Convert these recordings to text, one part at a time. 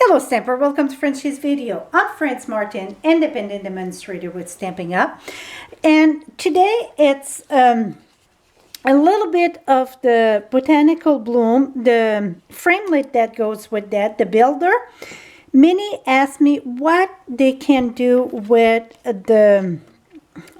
Hello Stamper, welcome to Frenchie's video. I'm France Martin, independent demonstrator with Stampin' Up. And today it's a little bit of the Botanical bloom, the framelit that goes with that, the builder. Many asked me what they can do with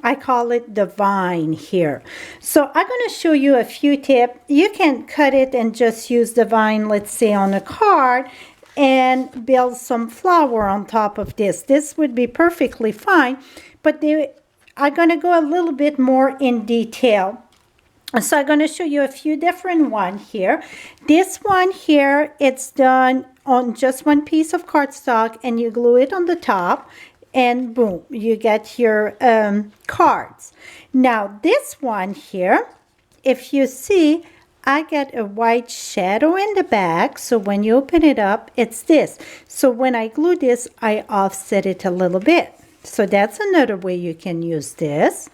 I call it the vine here. So I'm going to show you a few tips. You can cut it and just use the vine, let's say on a card, and build some flower on top of this. This would be perfectly fine, but I'm going to go a little bit more in detail. So I'm going to show you a few different ones here. This one here, it's done on just one piece of cardstock, and you glue it on the top, and boom, you get your cards. Now this one here, if you see, I get a white shadow in the back, so when you open it up, it's this. So when I glue this, I offset it a little bit. So that's another way you can use this.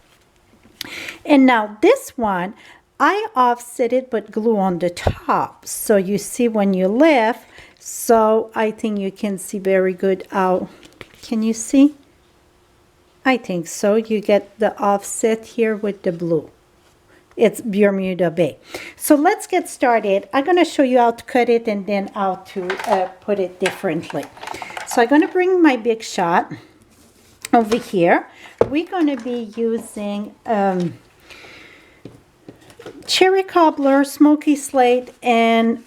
And now this one, I offset it but glue on the top. So you see when you lift, so I think you can see very good how, can you see? I think so. You get the offset here with the blue. It's Bermuda Bay. So let's get started. I'm going to show you how to cut it and then how to put it differently. So I'm going to bring my big shot over here. We're going to be using cherry cobbler, smoky slate, and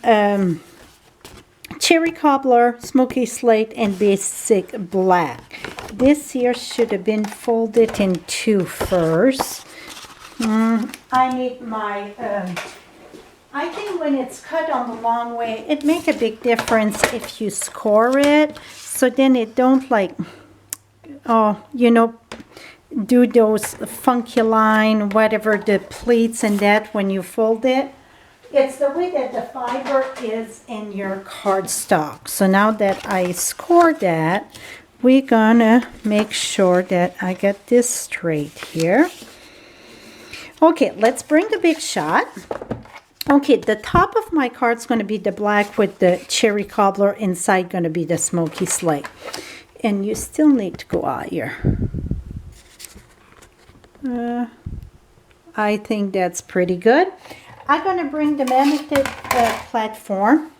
cherry cobbler, smoky slate, and basic black. This here should have been folded in two first. I need my, I think when it's cut on the long way, it makes a big difference if you score it. So then it don't like, you know, do those funky line, whatever the pleats and that when you fold it. It's the way that the fiber is in your cardstock. So now that I scored that, we're gonna make sure that I get this straight here. Okay, let's bring the big shot. Okay, the top of my card is going to be the black with the cherry cobbler, inside going to be the smoky slate. And you still need to go out here. I think that's pretty good. I'm going to bring the magnetic platform,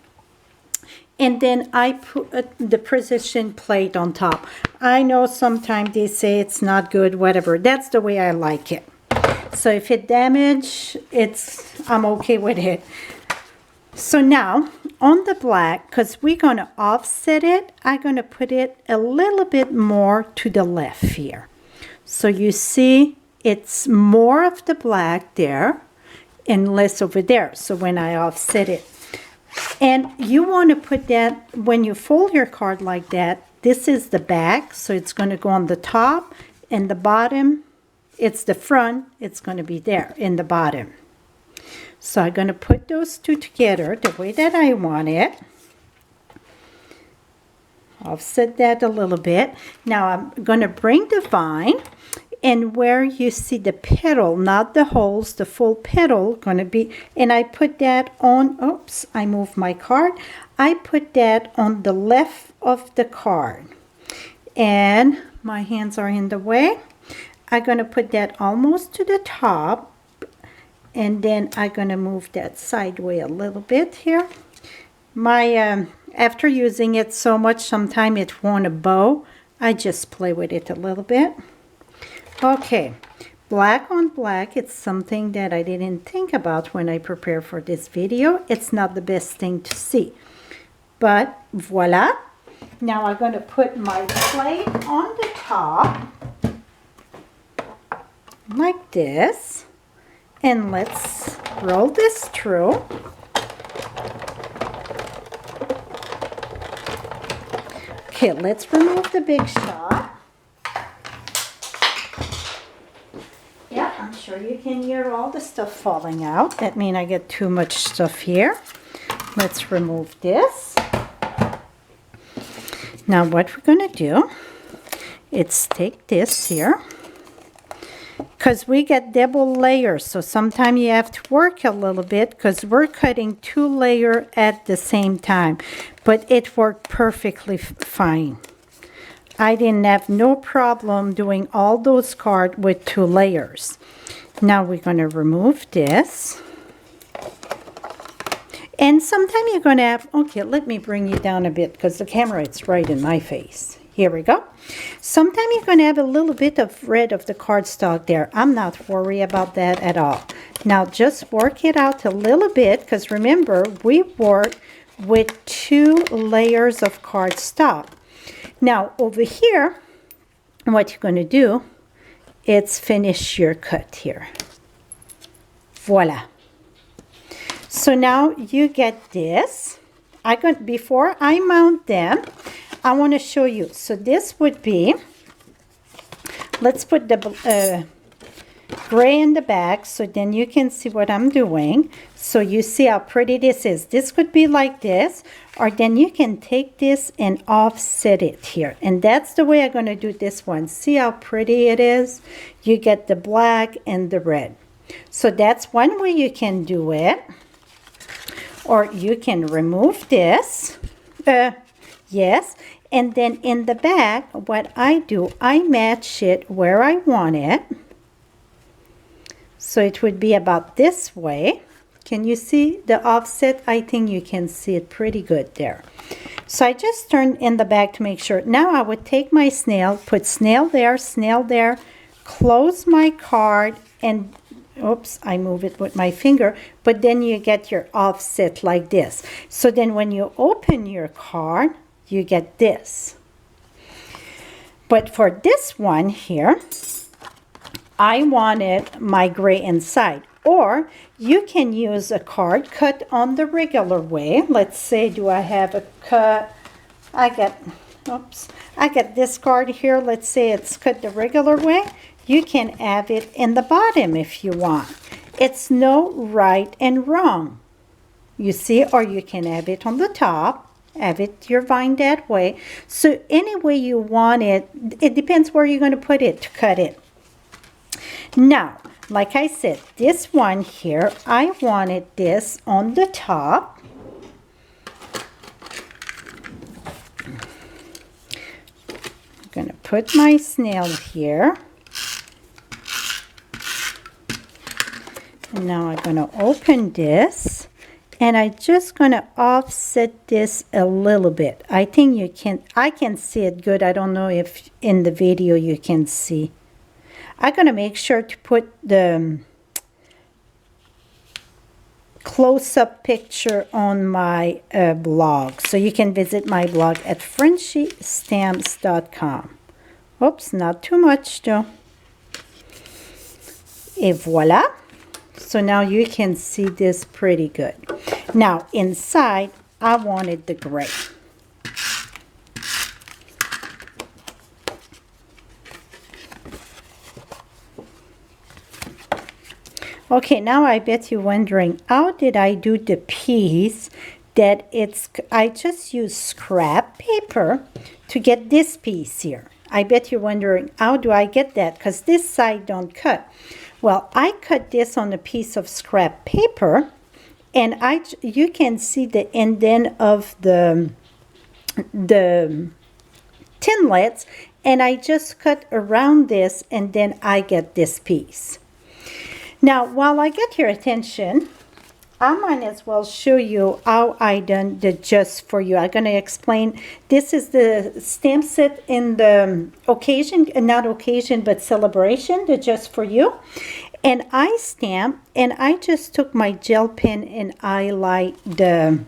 and then I put the precision plate on top. I know sometimes they say it's not good, whatever. That's the way I like it. So if it damaged, I'm okay with it. So now on the black, because we're going to offset it, I'm going to put it a little bit more to the left here. So you see it's more of the black there and less over there. So when I offset it, and you want to put that, when you fold your card like that, this is the back, so it's going to go on the top, and the bottom, it's the front, it's going to be there in the bottom. So I'm going to put those two together the way that I want it. Offset that a little bit. Now I'm going to bring the vine, and where you see the petal, not the holes, the full petal going to be, and I put that on, oops, I moved my card. I put that on the left of the card. And my hands are in the way. I'm going to put that almost to the top, and then I'm going to move that sideways a little bit here. My after using it so much, sometimes it won't bow. I just play with it a little bit. Okay, black on black, it's something that I didn't think about when I prepared for this video. It's not the best thing to see, but voila. Now I'm going to put my plate on the top, like this, and let's roll this through. Okay, let's remove the big shot. Yeah, I'm sure you can hear all the stuff falling out. That means I get too much stuff here. Let's remove this. Now what we're going to do is take this here, because we get double layers. So sometimes you have to work a little bit because we're cutting 2 layers at the same time. But it worked perfectly fine. I didn't have no problem doing all those cards with 2 layers. Now we're going to remove this. And sometimes you're going to have, okay, let me bring you down a bit because the camera is right in my face. Here we go. Sometimes you're going to have a little bit of red of the cardstock there. I'm not worried about that at all. Now just work it out a little bit because remember, we work with 2 layers of cardstock. Now over here, what you're going to do is finish your cut here. Voila. So now you get this. Before I mount them, I want to show you. So this would be, let's put the gray in the back so then you can see what I'm doing. So you see how pretty this is. This could be like this, or then you can take this and offset it here. And that's the way I'm going to do this one. See how pretty it is? You get the black and the red. So that's one way you can do it. Or you can remove this. Yes. And then in the back, what I do, I match it where I want it. So it would be about this way. Can you see the offset? I think you can see it pretty good there. So I just turned in the back to make sure. Now I would take my snail, put snail there, close my card, and oops, I move it with my finger, but then you get your offset like this. So then when you open your card, you get this. But for this one here, I wanted my gray inside. Or you can use a card cut on the regular way. Let's say, do I have a cut? I got this card here. Let's say it's cut the regular way. You can have it in the bottom if you want. It's no right and wrong. You see, or you can have it on the top, have it your vine that way. So any way you want it, it depends where you're going to put it to cut it. Now, like I said, this one here, I wanted this on the top. I'm going to put my snail here. And now I'm going to open this, and I'm just going to offset this a little bit. I think I can see it good. I don't know if in the video you can see. I'm going to make sure to put the close-up picture on my blog. So you can visit my blog at FrenchieStamps.com. Oops, not too much though. Et voila. So now you can see this pretty good. Now inside, I wanted the gray. Okay, now I bet you're wondering, how did I do the piece that I just used scrap paper to get this piece here. I bet you're wondering, how do I get that? Because this side don't cut. Well, I cut this on a piece of scrap paper, and you can see the indent of the tinlets, and I just cut around this, and then I get this piece. Now, while I get your attention, I might as well show you how I done the just for you. I'm going to explain. This is the stamp set in the occasion, not occasion, but celebration, the just for you. And I stamp, and I just took my gel pen and highlight the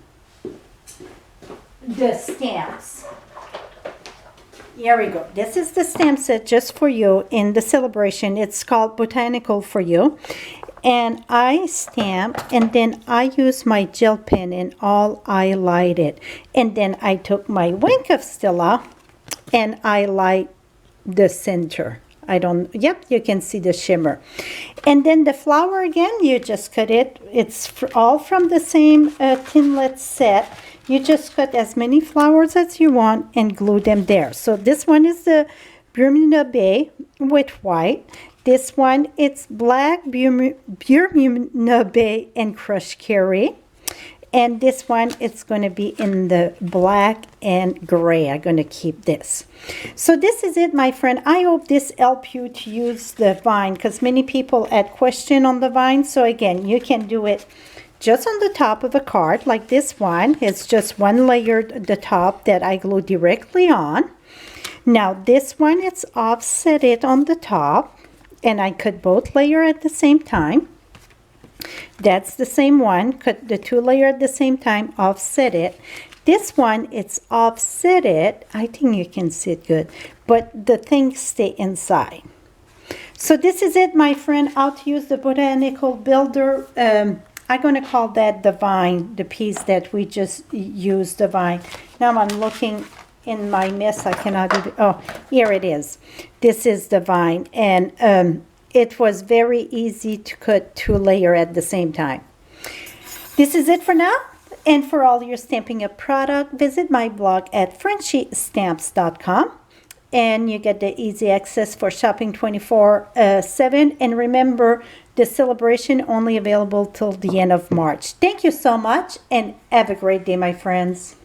stamps. Here we go. This is the stamp set just for you in the celebration. It's called Botanical for you. And I stamp, and then I use my gel pen and all highlight it. And then I took my Wink of Stella and highlight the center. Yep, you can see the shimmer. And then the flower again, you just cut it. It's all from the same tinlet set. You just cut as many flowers as you want and glue them there. So this one is the Bermuda Bay with white. This one, it's black Burmese and crushed curry. And this one, it's going to be in the black and gray. I'm going to keep this. So this is it, my friend. I hope this helped you to use the vine, because many people had question on the vine. So again, you can do it just on the top of a card like this one. It's just one layer at the top that I glue directly on. Now this one, it's offset it on the top, and I cut both layers at the same time. That's the same one. Cut the two layers at the same time, offset it. This one, it's offset it. I think you can see it good, but the things stay inside. So this is it, my friend, how to use the Botanical Builder. I'm going to call that the vine, the piece that we just used, the vine. Now I'm looking in my mess. I cannot even, oh, here it is. This is the vine, and it was very easy to cut two layers at the same time. This is it for now. And for all your Stampin' Up product, visit my blog at FrenchieStamps.com. And you get the easy access for shopping 24/7. And remember, the celebration only available till the end of March. Thank you so much, and have a great day, my friends.